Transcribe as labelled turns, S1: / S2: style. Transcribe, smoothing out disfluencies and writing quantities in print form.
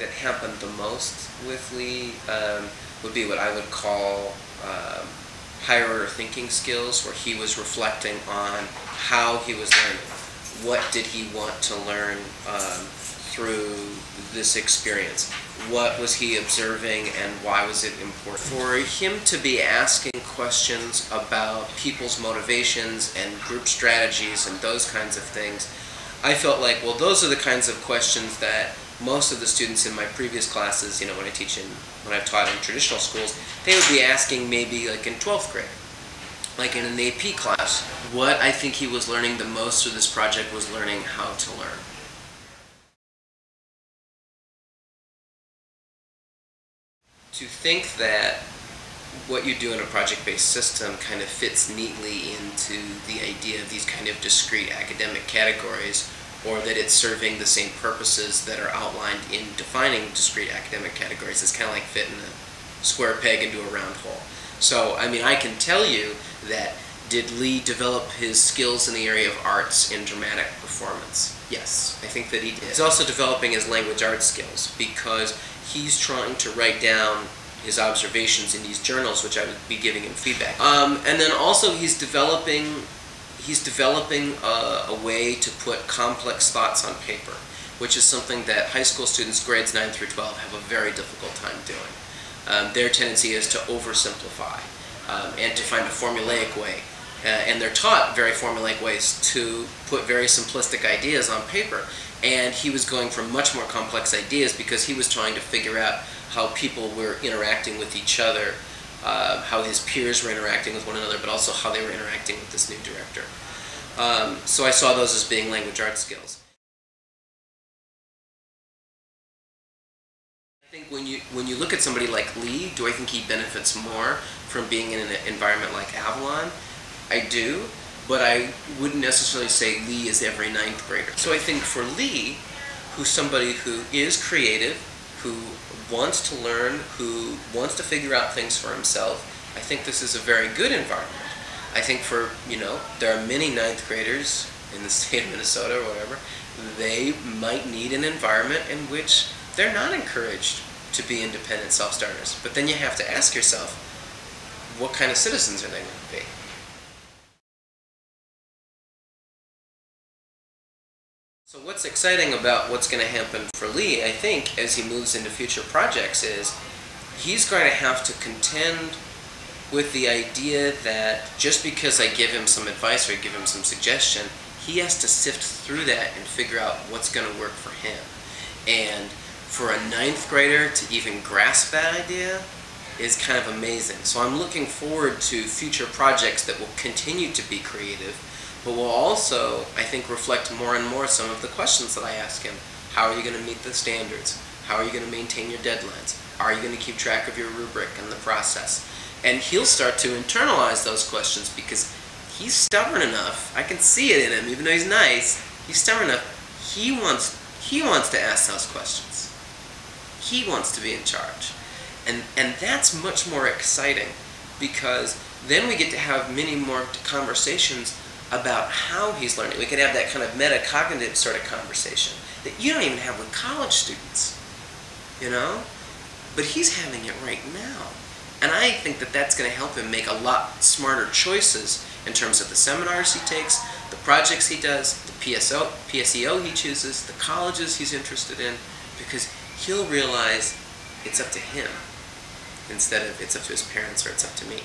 S1: that happened the most with Lee would be what I would call higher order thinking skills, where he was reflecting on how he was learning. What did he want to learn through this experience? What was he observing and why was it important? For him to be asking questions about people's motivations and group strategies and those kinds of things, I felt like, well, those are the kinds of questions that most of the students in my previous classes, you know, when I've taught in traditional schools, they would be asking maybe like in 12th grade, like in an AP class. What I think he was learning the most through this project was learning how to learn. To think that what you do in a project-based system kind of fits neatly into the idea of these kind of discrete academic categories, or that it's serving the same purposes that are outlined in defining discrete academic categories, is kind of like fitting a square peg into a round hole. So, I mean, I can tell you that, did Lee develop his skills in the area of arts in dramatic performance? Yes, I think that he did. He's also developing his language arts skills, because he's trying to write down his observations in these journals, which I would be giving him feedback. And then also he's developing a way to put complex thoughts on paper, which is something that high school students, grades 9 through 12, have a very difficult time doing. Their tendency is to oversimplify and to find a formulaic way. And they're taught very formulaic ways to put very simplistic ideas on paper. And he was going for much more complex ideas because he was trying to figure out how people were interacting with each other, how his peers were interacting with one another, but also how they were interacting with this new director. So I saw those as being language arts skills. I think when you look at somebody like Lee, do I think he benefits more from being in an environment like Avalon? I do, but I wouldn't necessarily say Lee is every 9th grader. So I think for Lee, who's somebody who is creative, who wants to learn, who wants to figure out things for himself, I think this is a very good environment. I think for, you know, there are many 9th graders in the state of Minnesota or whatever, they might need an environment in which they're not encouraged to be independent self-starters. But then you have to ask yourself, what kind of citizens are they going to be? So what's exciting about what's going to happen for Lee, I think, as he moves into future projects, is he's going to have to contend with the idea that just because I give him some advice or give him some suggestion, he has to sift through that and figure out what's going to work for him. And for a 9th grader to even grasp that idea is kind of amazing. So I'm looking forward to future projects that will continue to be creative, but will also, I think, reflect more and more some of the questions that I ask him. How are you going to meet the standards? How are you going to maintain your deadlines? Are you going to keep track of your rubric and the process? And he'll start to internalize those questions because he's stubborn enough. I can see it in him, even though he's nice. He's stubborn enough. He wants to ask those questions. He wants to be in charge. And that's much more exciting, because then we get to have many more conversations about how he's learning. We can have that kind of metacognitive sort of conversation that you don't even have with college students, you know? But he's having it right now. And I think that that's going to help him make a lot smarter choices in terms of the seminars he takes, the projects he does, the PSEO he chooses, the colleges he's interested in, because he'll realize it's up to him instead of it's up to his parents or it's up to me.